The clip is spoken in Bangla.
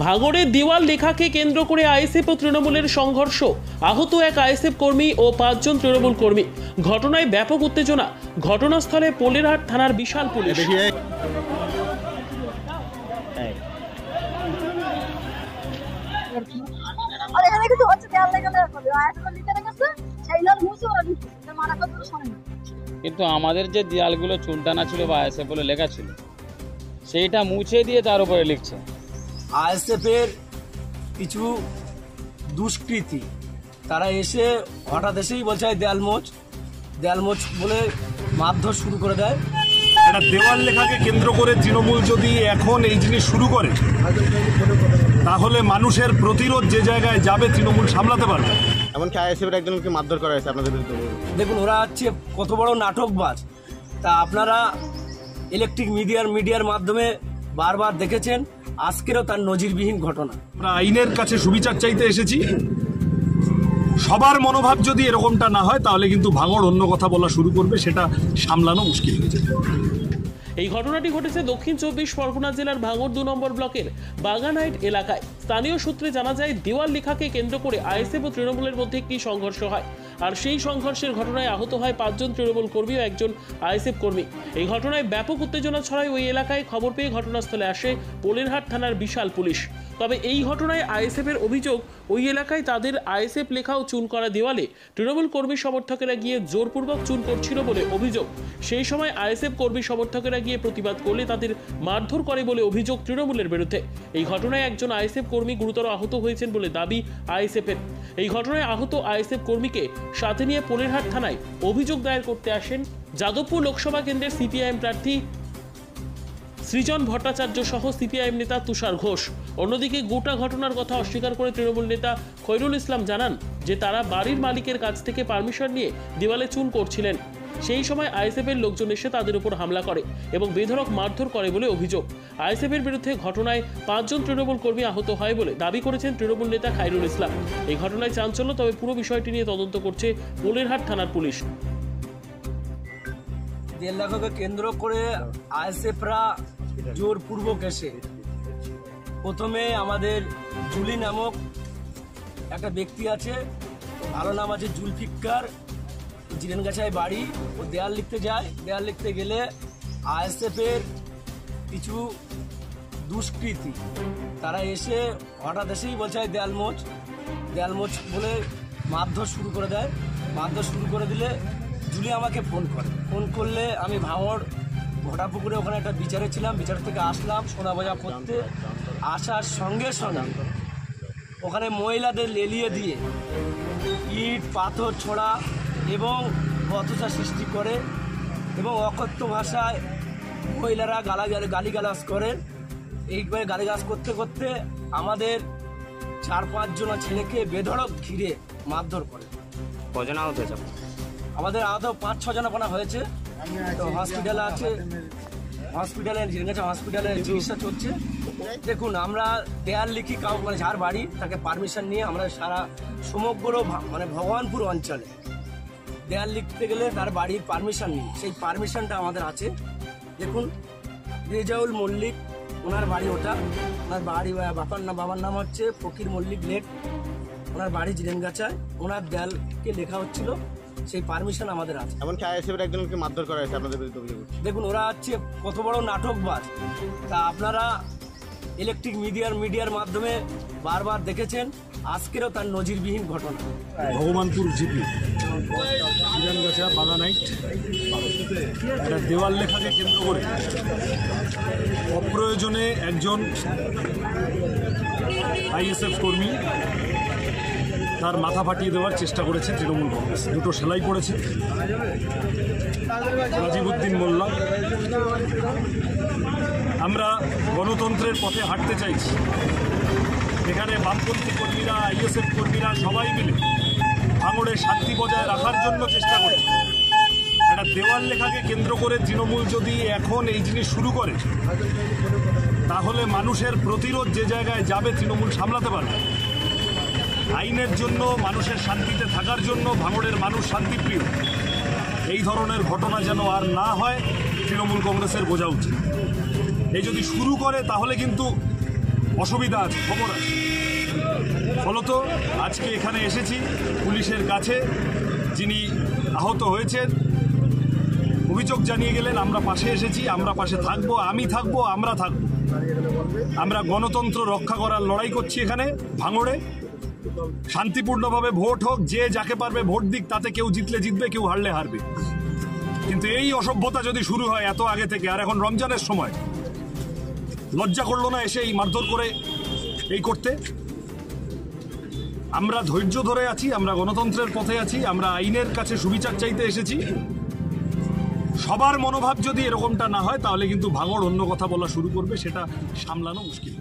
ভাঙড়ে দেওয়াল লেখাকে কেন্দ্র করে আইএসএফ ও তৃণমূলের সংঘর্ষ, আহত এক আইএসএফ কর্মী ও 5 জন তৃণমূল কর্মী। ঘটনায় ব্যাপক উত্তেজনা, ঘটনাস্থলে পোলেরহাট থানার বিশাল পুলিশ। কিন্তু আমাদের যে দেয়ালগুলো চুনটানা ছিল বা আইএসএফ বলে লেখা ছিল সেইটা মুছে দিয়ে তার উপরে লিখছে। আইএসএফের কিছু দুষ্কৃতী তারা এসে হঠাৎ এসেই বলছে দেয়াল মোচ বলে মারধর শুরু করে দেয়। একটা দেওয়াল লেখাকে কেন্দ্র করে তৃণমূল যদি এখন এই জিনিস শুরু করে তাহলে মানুষের প্রতিরোধ যে জায়গায় যাবে তৃণমূল সামলাতে পারবে। এমনকি আইএসএফের একজনকে মারধর করা হয়েছে আপনাদের বিরুদ্ধে। দেখুন ওরা হচ্ছে কত বড় নাটকবাজ, তা আপনারা ইলেকট্রিক মিডিয়ার মাধ্যমে বারবার দেখেছেন, আজকেরও তার নজিরবিহীন ঘটনা। আমরা আইনের কাছে সুবিচার চাইতে এসেছি। সবার মনোভাব যদি এরকমটা না হয় তাহলে কিন্তু ভাঙড় অন্য কথা বলা শুরু করবে, সেটা সামলানো মুশকিল হয়ে যাবে। এই ঘটনাটি ঘটেছে দক্ষিণ 24 পরগনা জেলার ভাঙড় 2 নম্বর ব্লকের বাগানহাইট এলাকায়। স্থানীয় সূত্রে জানা যায়, দেওয়াল লেখাকে কেন্দ্র করে আইএসএফ ও তৃণমূলের মধ্যে একটি সংঘর্ষ হয়, আর সেই সংঘর্ষের ঘটনায় আহত হয় 5 জন তৃণমূল কর্মী ও 1 জন আইএসএফ কর্মী। এই ঘটনায় ব্যাপক উত্তেজনা ছড়ায় ওই এলাকায়। খবর পেয়ে ঘটনাস্থলে আসে পোলেরহাট থানার বিশাল পুলিশ। তবে এই ঘটনায় আইএসএফ এর অভিযোগ, ওই এলাকায় তাদের আইএসএফ লেখা ও চুন করা দেওয়ালে তৃণমূল কর্মী সমর্থকেরা গিয়ে জোরপূর্বক চুন করছিল বলে অভিযোগ। সেই সময় আইএসএফ কর্মী সমর্থকেরা গিয়ে প্রতিবাদ করলে তাদের মারধর করে বলে অভিযোগ তৃণমূলের বিরুদ্ধে। এই ঘটনায় একজন আইএসএফ কর্মী গুরুতর আহত হয়েছেন বলে দাবি আইএসএফ এর। এই ঘটনায় আহত আইএসএফ কর্মীকে সাথে নিয়ে পোলেরহাট থানায় অভিযোগ দায়ের করতে আসেন যাদবপুর লোকসভা কেন্দ্রের সিপিআইএম প্রার্থী সৃজন ভট্টাচার্য সহ সিপিআইএম নেতা তুষার ঘোষ। অন্যদিকে গোটা ঘটনার কথা অস্বীকার করে তৃণমূল নেতা খৈরুল ইসলাম জানান যে তারা বাড়ির মালিকের কাছ থেকে পারমিশন নিয়ে দেওয়ালে চুন করছিলেন। সেই সময় আইএসএফ এর লোকজন এসে তাদের উপর হামলা করে এবং বেধড়ক মারধর করে বলে অভিযোগ। আইএসএফ এর বিরুদ্ধে ঘটনায় 5 জন তৃণমূল কর্মী আহত হয় বলে দাবি করেছেন তৃণমূল নেতা খৈরুল ইসলাম। এই ঘটনায় চাঞ্চল্য, তবে পুরো বিষয়টি নিয়ে তদন্ত করছে পোলেরহাট থানার পুলিশ। দেড় লাখকে কেন্দ্র করে আইএসএফরা জোরপূর্বক এসে প্রথমে আমাদের জুলি নামক একটা ব্যক্তি আছে, ভালো নাম আছে জুলফিকার, জিরেনগাছায় বাড়ি। ও দেয়াল লিখতে যায়, দেয়াল লিখতে গেলে আইএসএফের কিছু দুষ্কৃতী তারা এসে হঠাৎ এসেই বলছে দেয়াল মোচ বলে মারধর শুরু করে দেয়। মারধর শুরু করে দিলে জুলি আমাকে ফোন করলে আমি ভাঙড় ঘোটাপুকুরে ওখানে একটা বিচারে ছিলাম, বিচার থেকে আসলাম সোনাবাজা করতে। আসার সঙ্গে ওখানে মহিলাদের লেলিয়ে দিয়ে ইট পাথর ছোড়া এবং হতাশা সৃষ্টি করে এবং অকথ্য ভাষায় মহিলারা গালিগালাজ করে। এইভাবে গালিগালাজ করতে করতে আমাদের 4-5 জন ছেলেকে বেধড়ক ঘিরে মারধর করে। কজন আহত হয়েছে? আমাদের আহত 5-6 জন হয়েছে। তো হসপিটালে আছে, হসপিটালে চিকিৎসা চলছে। দেখুন, আমরা দেয়াল লিখি যার বাড়ি তাকে পারমিশন নিয়ে আমরা সারা সমগ্র ভগবানপুর অঞ্চলে দেয়াল লিখতে গেলে তার বাড়ির পারমিশন নিই, সেই পারমিশনটা আমাদের আছে। দেখুন, রেজাউল মল্লিক ওনার বাড়ি, ওনার বাড়ি বাবার নাম হচ্ছে ফকির মল্লিক লেক, ওনার বাড়ি জিরেনগাছায়। ওনার দেয়ালকে লেখা হচ্ছিল, সেই পারমিশন আমাদের আছে। এমনকি আইএসএফের একজনকে মারধর করা হয়েছে আপনাদের বিরুদ্ধে অভিযোগ। দেখুন ওরা হচ্ছে কত বড় নাটকবাজ, তা আপনারা ইলেকট্রিক মিডিয়ার মাধ্যমে বারবার দেখেছেন, আজকেরও তার নজিরবিহীন ঘটনা। ভগবানপুর জিপি জিরেনগাছা বাগানহাইট একটা দেওয়াল লেখাকে কেন্দ্র করে অপ্রয়োজনে একজন আইএসএফ কর্মী তার মাথা ফাটিয়ে দেওয়ার চেষ্টা করেছে তৃণমূল কংগ্রেস। 2টো সেলাই পড়েছে। রাজিবউদ্দিন মোল্লা, আমরা গণতন্ত্রের পথে হাঁটতে চাইছি। এখানে বামপন্থী কর্মীরা, আইএসএফ কর্মীরা সবাই মিলে ভাঙড়ে শান্তি বজায় রাখার জন্য চেষ্টা করছে। একটা দেওয়াল লেখাকে কেন্দ্র করে তৃণমূল যদি এখন এই জিনিস শুরু করে তাহলে মানুষের প্রতিরোধ যে জায়গায় যাবে তৃণমূল সামলাতে পারবে। আইনের জন্য, মানুষের শান্তিতে থাকার জন্য ভাঙড়ের মানুষ শান্তিপ্রিয়। এই ধরনের ঘটনা যেন আর না হয় তৃণমূল কংগ্রেসের বোঝা উচিত। এই যদি শুরু করে তাহলে কিন্তু অসুবিধা আছে, খবর আছে। ফলত আজকে এখানে এসেছি পুলিশের কাছে, যিনি আহত হয়েছেন অভিযোগ জানিয়ে গেলেন, আমরা পাশে এসেছি, আমরা পাশে থাকবো, আমি থাকবো, আমরা থাকবো। আমরা গণতন্ত্র রক্ষা করার লড়াই করছি এখানে ভাঙড়ে। শান্তিপূর্ণভাবে ভোট হোক, যে যাকে পারবে ভোট দিক, তাতে কেউ জিতলে জিতবে, কেউ হারলে হারবে। কিন্তু এই অসভ্যতা যদি শুরু হয় এত আগে থেকে, আর এখন রমজানের সময়, লজ্জা করলো না এসে এই মারধর করে এই করতে? আমরা ধৈর্য ধরে আছি, আমরা গণতন্ত্রের পথে আছি, আমরা আইনের কাছে সুবিচার চাইতে এসেছি। সবার মনোভাব যদি এরকমটা না হয় তাহলে কিন্তু ভাঙড় অন্য কথা বলা শুরু করবে, সেটা সামলানো মুশকিল।